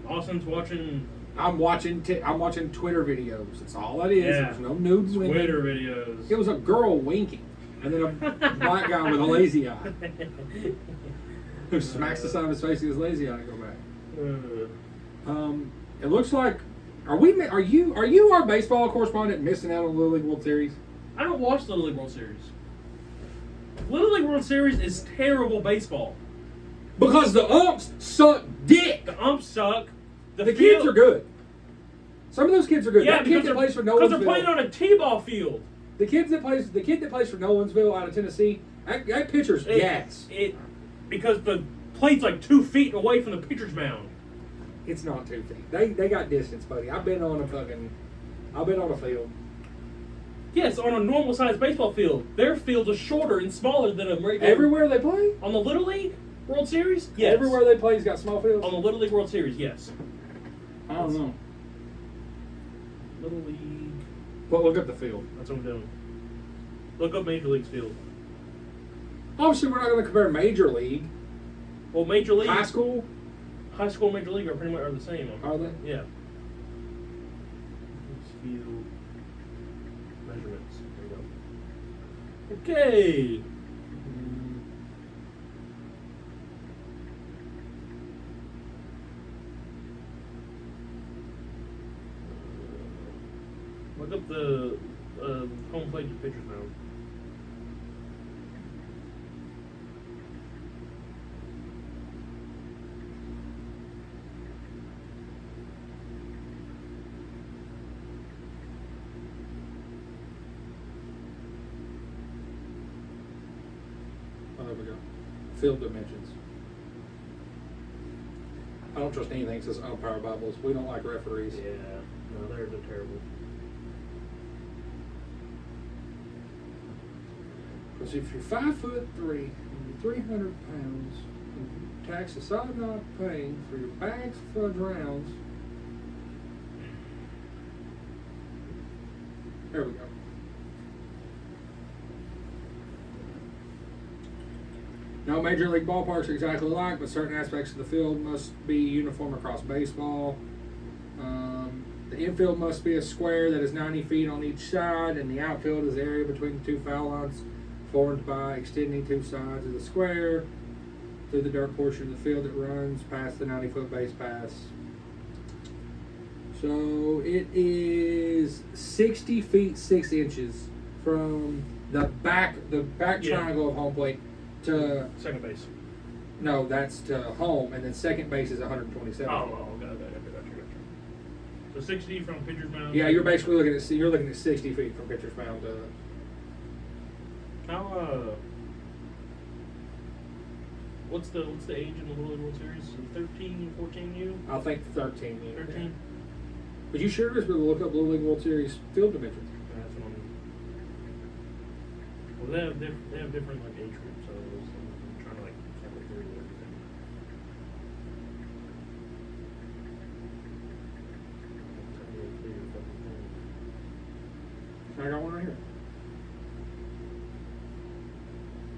B: Austin's watching.
A: I'm watching Twitter videos. That's all it is.
B: Yeah.
A: There's no nude women.
B: Twitter videos.
A: It was a girl winking, and then a black guy with a lazy eye who smacks the side of his face with his lazy eye and go back. It looks like are you our baseball correspondent missing out on the Little League World Series?
B: I don't watch the Little League World Series. Little League World Series is terrible baseball.
A: Because the umps suck dick.
B: The umps suck.
A: The kids are good. Some of those kids are good.
B: Yeah,
A: that kid that plays for Nolensville.
B: Because they're playing on a T-ball field.
A: The kid that plays for Nolensville out of Tennessee, that pitcher's gas.
B: Because the plate's like 2 feet away from the pitcher's mound.
A: It's not 2 feet. They got distance, buddy. I've been on a field.
B: Yes, on a normal sized baseball field. Their field is shorter and smaller than a regular.
A: Everywhere they play?
B: On the Little League World Series? Yes.
A: Everywhere they play has got small fields?
B: On the Little League World Series, yes.
A: I don't know.
B: Little League.
A: But look up the field.
B: That's what I'm doing. Look up Major League's field.
A: Obviously, we're not going to compare Major League.
B: Well, Major League.
A: High school
B: and Major League are pretty much the same.
A: Are they?
B: Yeah. Field measurements. There you go. Okay. Look up the home plate to pitcher's mound.
A: Oh, there we go. Field dimensions. I don't trust anything that says umpire Bibles. We don't like referees.
B: Yeah, no, they're terrible.
A: Because if you're 5'3" and you're 300 pounds, and you tax the side not paying for your bags of fudge rounds. There we go. No major league ballparks are exactly alike, but certain aspects of the field must be uniform across baseball. The infield must be a square that is 90 feet on each side, and the outfield is the area between the two foul lines formed by extending two sides of the square through the dirt portion of the field that runs past the 90-foot base pass. So it is 60 feet 6 inches from the back triangle of home plate to
B: second base.
A: No, that's to home, and then second base is 127.
B: Oh, gotcha. So 60 from pitcher's mound.
A: Yeah, you're basically looking at 60 feet from pitcher's mound to.
B: How what's the age in the Little League World Series? 13, 14 U?
A: I think 13.
B: 13.
A: Yeah. But you sure is going to look up Little League World Series field dimensions.
B: That's what I'm. Well, they have different like age groups, so I'm trying to like separate through everything.
A: I got one right here.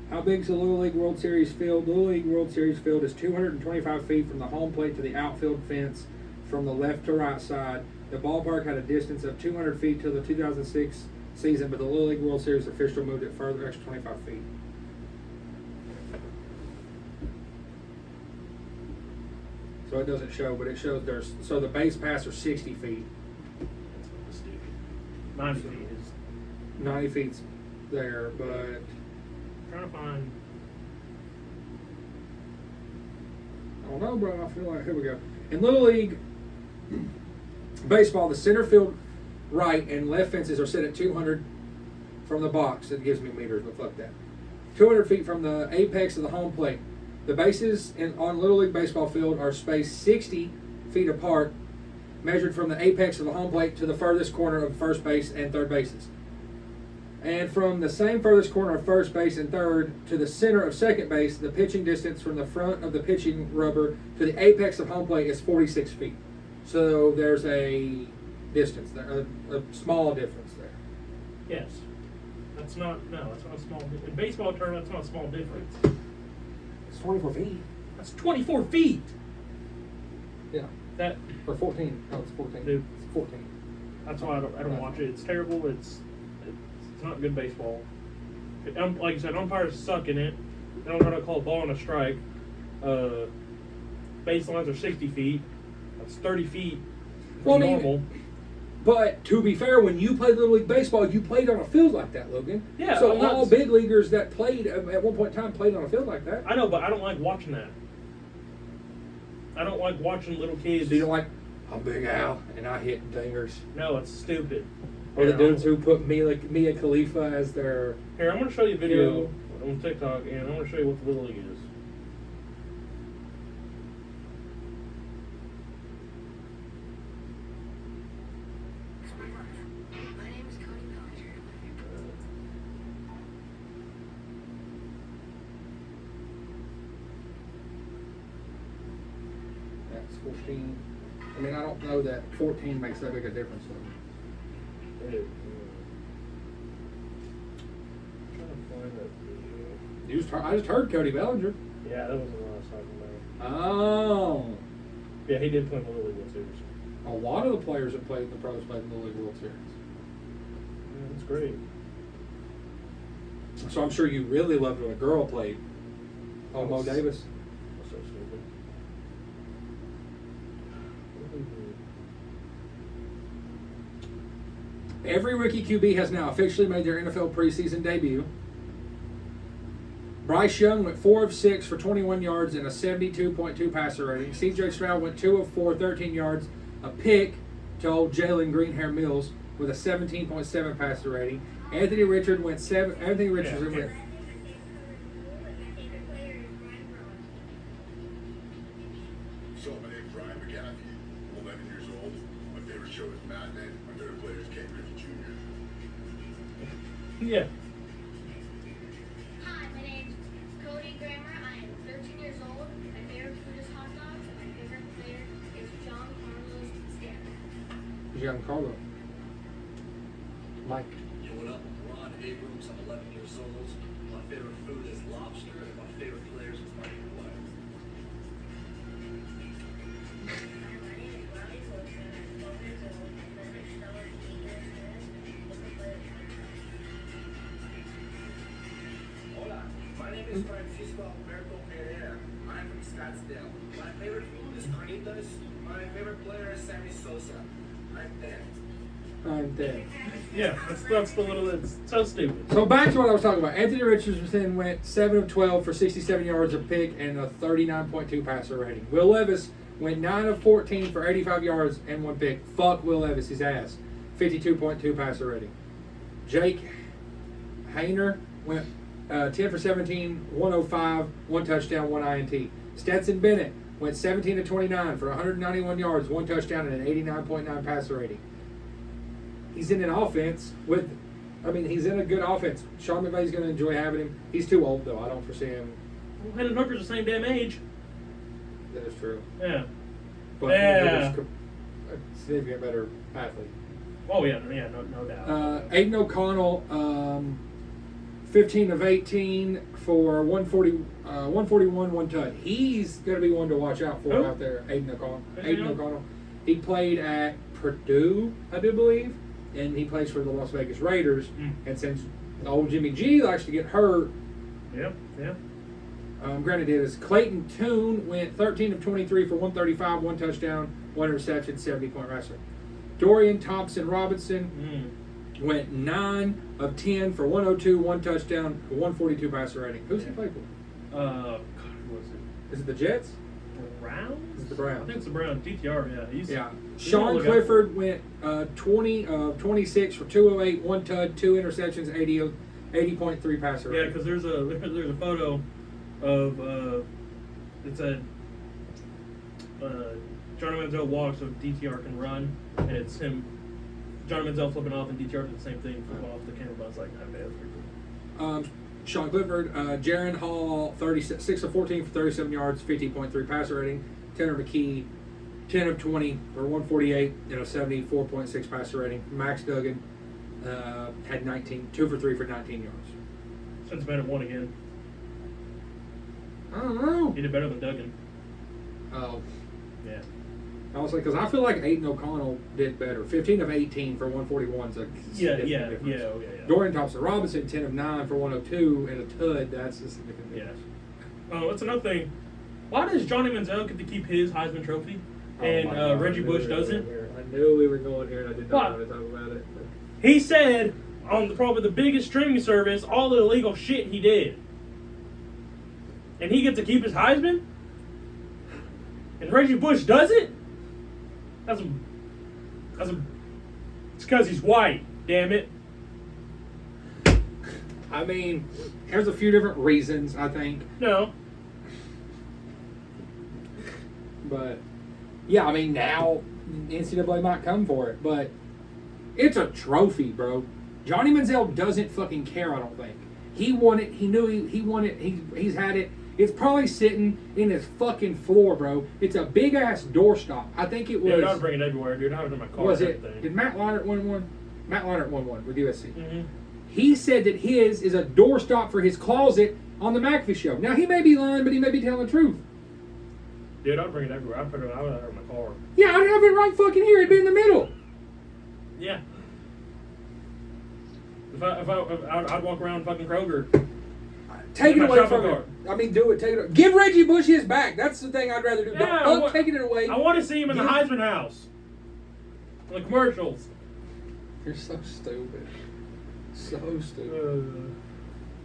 A: How big is the Little League World Series field? Little League World Series field is 225 feet from the home plate to the outfield fence from the left to right side. The ballpark had a distance of 200 feet till the 2006 season, but the Little League World Series official moved it further, extra 25 feet. So it doesn't show, but it shows there's. So the base paths are 60 feet.
B: That's stupid. 90 feet is.
A: 90 feet's there, but.
B: Trying to find.
A: I don't know, bro. I feel like here we go. In Little League baseball, the center field right and left fences are set at 200 from the box. It gives me meters, but fuck that. 200 feet from the apex of the home plate. The bases on Little League baseball field are spaced 60 feet apart, measured from the apex of the home plate to the furthest corner of first base and third bases. And from the same furthest corner of first base and third to the center of second base, the pitching distance from the front of the pitching rubber to the apex of home plate is 46 feet. So there's a distance there, a small difference there.
B: Yes. That's not a small difference. In baseball term, that's not a small difference.
A: It's 24 feet.
B: That's 24 feet!
A: Yeah.
B: That.
A: Or 14. No, it's 14.
B: Dude.
A: It's 14.
B: That's why I don't watch it. It's terrible. It's not good baseball. Like I said, umpires suck in it. They don't know how to call a ball and a strike. Baselines are 60 feet. That's 30 feet.
A: Well, I mean,
B: normal.
A: But to be fair, when you played Little League baseball, you played on a field like that, Logan.
B: Yeah.
A: So all big leaguers that played at one point in time played on a field like that.
B: I know, but I don't like watching that. I don't like watching little kids.
A: So you don't like, I'm Big Al and I hit dingers.
B: No, it's stupid.
A: Or the dudes who put Mia Khalifa as their.
B: Here, I'm going to show you a video on TikTok, and I'm going to show you what the Little League is.
A: That's 14. I mean, I don't know that 14 makes that big a difference. Though.
B: I'm trying to find that video.
A: I just heard Cody Bellinger.
B: Yeah, that wasn't what I was talking about.
A: Oh.
B: Yeah, he did play in the Little League World Series.
A: A lot of the players that played in the pros played in the League World Series.
B: Yeah, that's great.
A: So I'm sure you really loved when a girl played. Oh, Mo Davis.
B: That's so stupid.
A: Every rookie QB has now officially made their NFL preseason debut. Bryce Young went 4 of 6 for 21 yards and a 72.2 passer rating. C.J. Stroud went 2 of 4, 13 yards, a pick to old Jalen Greenhair Mills with a 17.7 passer rating. Anthony Richards went 7. Anthony Richards went.
C: So my name's Ryan McGaffey. I'm 11 years old. My favorite show is Mad Men. My favorite player is Ken Griffey Jr.
B: Yeah.
D: Hi, my name's Cody Grammer. I am 13 years old. My favorite food is hot dogs, and my favorite player is John Carlos Stanton.
A: Giancarlo. Mike.
E: Yo, what up? I'm Ron Abrams. I'm 11 years old. My favorite food is lobster, and my favorite players is Mike White.
D: My name is Ronnie Wilson. I'm 12 years old. My favorite show is
F: Hola, my name is Francisco Alberto Pereira. I'm from Scottsdale. My favorite food is carnitas. My favorite player is Sammy Sosa. I'm 10.
A: I'm dead.
B: Yeah, that's the little. It's so stupid.
A: So back to what I was talking about. Anthony Richardson went 7 of 12 for 67 yards, a pick, and a 39.2 passer rating. Will Levis went 9 of 14 for 85 yards and 1 pick. Fuck Will Levis, his ass. 52.2 passer rating. Jake Hayner went 10 for 17, 105, 1 touchdown, 1 INT. Stetson Bennett went 17 of 29 for 191 yards, 1 touchdown, and an 89.9 passer rating. He's in an offense with, he's in a good offense. Sean McVay's going to enjoy having him. He's too old, though. I don't foresee him.
B: Well, Hendon Hooker's the same damn age.
A: That is true.
B: Yeah.
A: But
B: Yeah.
A: he's a significant better athlete.
B: Oh yeah, no doubt.
A: Aiden O'Connell, 15 of 18 for 141, 1 touch. He's going to be one to watch out for
B: Who?
A: out there, Aiden O'Connell.
B: Who's
A: Aiden
B: he?
A: O'Connell. He played at Purdue, I do believe, and he plays for the Las Vegas Raiders. And since old Jimmy G likes to get hurt,
B: Yeah.
A: granted it is Clayton Tune went 13 of 23 for 135, 1 touchdown, 1 interception, 70-point wrestler. Dorian Thompson-Robinson went 9 of 10 for 102, 1 touchdown, 142 passer rating. Who's he play for?
B: God, who was it?
A: Is it the Jets?
B: Browns?
A: It's the Browns.
B: I think it's the Browns. DTR, yeah. He's
A: Sean
B: look out
A: Clifford went 20 of 26 for 208, 1 tud, 2 interceptions, 80.3 passer
B: Yeah,
A: rating.
B: because there's a photo of it said Johnny Manziel walks so DTR can run, and it's him, Johnny Manziel flipping off, and DTR did the same thing, flipping off the camera. But I was like, oh, man, that's pretty cool.
A: Sean Clifford, Jaron Hall, 6 of 14 for 37 yards, 50.3 passer rating. Tanner McKee, 10 of 20 for 148 and a 74.6 passer rating. Max Duggan had 2 for 3 for 19 yards.
B: Since Bennett won again.
A: I don't know.
B: He did better than Duggan.
A: Oh,
B: Yeah.
A: honestly, because I feel like Aiden O'Connell did better. 15 of 18 for 141 is a significant difference.
B: Yeah.
A: Dorian Thompson-Robinson, 10 of 9 for 102 and a tud. That's a significant
B: Yeah.
A: difference.
B: Oh, that's another thing. Why does Johnny Manziel get to keep his Heisman Trophy, and
A: Oh my God,
B: Reggie
A: I knew
B: Bush
A: we were
B: doesn't?
A: going here. I knew we were going here, and I did not
B: What?
A: want to talk about it.
B: He said on probably the biggest streaming service all the illegal shit he did, and he gets to keep his Heisman, and Reggie Bush doesn't. It's because he's white. Damn it.
A: I mean, there's a few different reasons, I think.
B: No.
A: But, yeah, I mean, now NCAA might come for it. But it's a trophy, bro. Johnny Manziel doesn't fucking care, I don't think. He won it. He knew he won it. He's had it. It's probably sitting in his fucking floor, bro. It's a big-ass doorstop. I think it was...
B: Dude, I'd bring it everywhere, dude. I have it in my car.
A: Was
B: and
A: it?
B: everything.
A: Did Matt Leinart win one? Matt Leinart won one with USC.
B: Mm-hmm.
A: He said that his is a doorstop for his closet on the McAfee show. Now, he may be lying, but he may be telling the truth.
B: Dude, I'd bring it everywhere. I'd put it out in my car.
A: Yeah, I'd have it right fucking here. It'd be in the middle.
B: Yeah. I'd walk around fucking Kroger.
A: Take it
B: My
A: away
B: shopping
A: from him.
B: cart.
A: I mean, do it. Take it away. Give Reggie Bush his back. That's the thing I'd rather do.
B: Yeah,
A: Don't taking it away.
B: I want to see him in the
A: Give-
B: Heisman house. In the commercials.
A: You're so stupid. So stupid.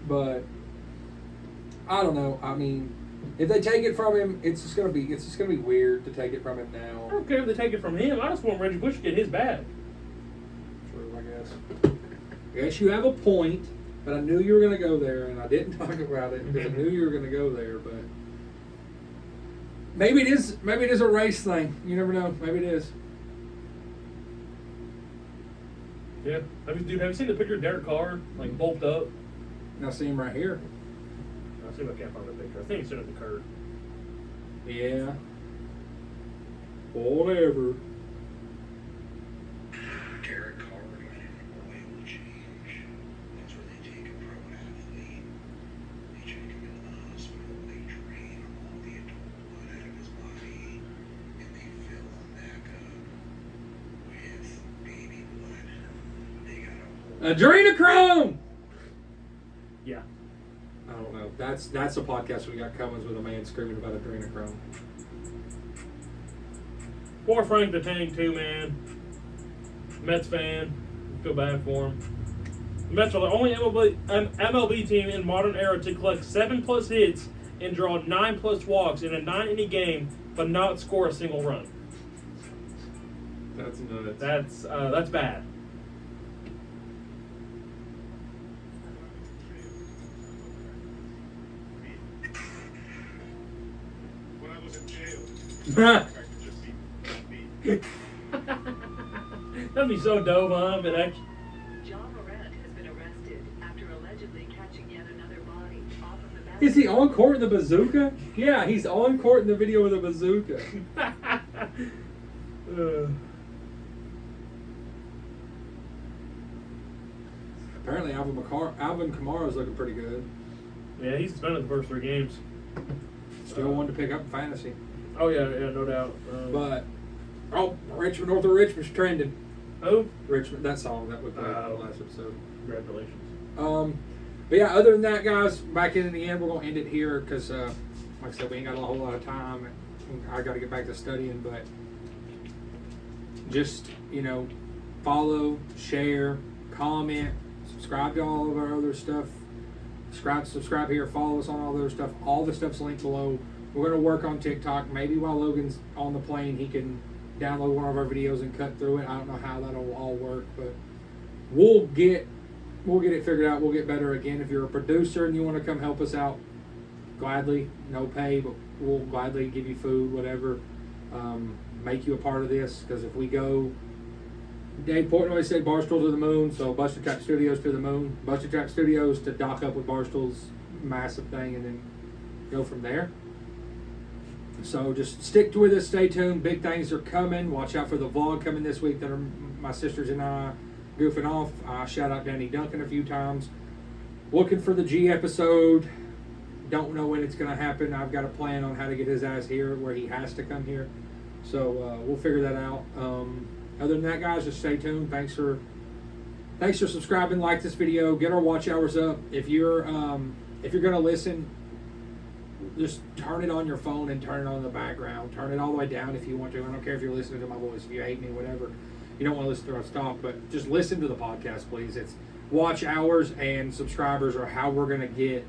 A: But I don't know. I mean, if they take it from him, it's just gonna be weird to take it from him
B: I
A: now.
B: don't care if they take it from him. I just want Reggie Bush to get his bag.
A: True, I guess. I guess you have a point, but I knew you were gonna go there, and I didn't talk about it because I knew you were gonna go there. But maybe it is. Maybe it is a race thing. You never know. Maybe it is.
B: Yeah. Have you seen the picture of Derek Carr, like, bulked up?
A: I see him right here.
B: I'll see if I can't find the picture. I think he's sitting at the curb.
A: Yeah. Whatever.
C: Derek Carr in an oil change. That's where they take a pro athlete. They check him into the hospital. They drain all the adult blood out of his body. And they fill him back up with baby blood. They got a whole...
A: Adrenochrome!
B: Yeah.
A: I don't know. That's a podcast we got coming with a man screaming about adrenochrome.
B: Poor Frank the Tank, too, man. Mets fan. Feel bad for him. The Mets are the only MLB team in modern era to collect 7+ hits and draw 9+ walks in a 9-inning game, but not score a single run.
A: That's nuts.
B: That's bad.
C: When I was in jail, I could just be me.
B: That'd be so dope, huh? But actually,
G: John Morant has been arrested after allegedly catching yet another body off of the basketball.
A: Is he on court with a bazooka? Yeah, he's on court in the video with a bazooka. Apparently, Alvin Kamara's looking pretty good.
B: yeah, he's suspended the first 3 games.
A: Still one to pick up in fantasy.
B: Oh yeah, no doubt.
A: But Richmond, North of Richmond's trending.
B: Who?
A: Richmond, that song that we played in the
B: Oh.
A: last episode.
B: Congratulations.
A: But yeah, other than that, guys, back in the end, we're gonna end it here because, like I said, we ain't got a whole lot of time. I got to get back to studying, but just follow, share, comment, subscribe to all of our other stuff. Subscribe here, follow us on all the other stuff. All the stuff's linked below. We're gonna work on TikTok. Maybe while Logan's on the plane, he can download one of our videos and cut through it. I don't know how that'll all work, but we'll get it figured out. We'll get better again. If you're a producer and you want to come help us out, gladly, no pay, but we'll gladly give you food, whatever, make you a part of this. Because if we go, Dave Portnoy said Barstool to the moon, so Buster Trap Studios to the moon. Buster Trap Studios to dock up with Barstool's massive thing, and then go from there. So just stick with us, stay tuned. Big things are coming. Watch out for the vlog coming this week that are my sisters and I goofing off. Shout out Danny Duncan a few times. Looking for the G episode. Don't know when it's going to happen. I've got a plan on how to get his ass here where he has to come here. So we'll figure that out. Other than that, guys, just stay tuned. Thanks for subscribing. Like this video. Get our watch hours up. If you're going to listen, just turn it on your phone and turn it on in the background. Turn it all the way down if you want to. I don't care if you're listening to my voice. If you hate me, whatever. You don't want to listen to us talk, but just listen to the podcast, please. It's watch hours and subscribers are how we're going to get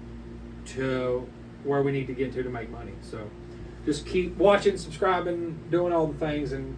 A: to where we need to get to make money. So just keep watching, subscribing, doing all the things, and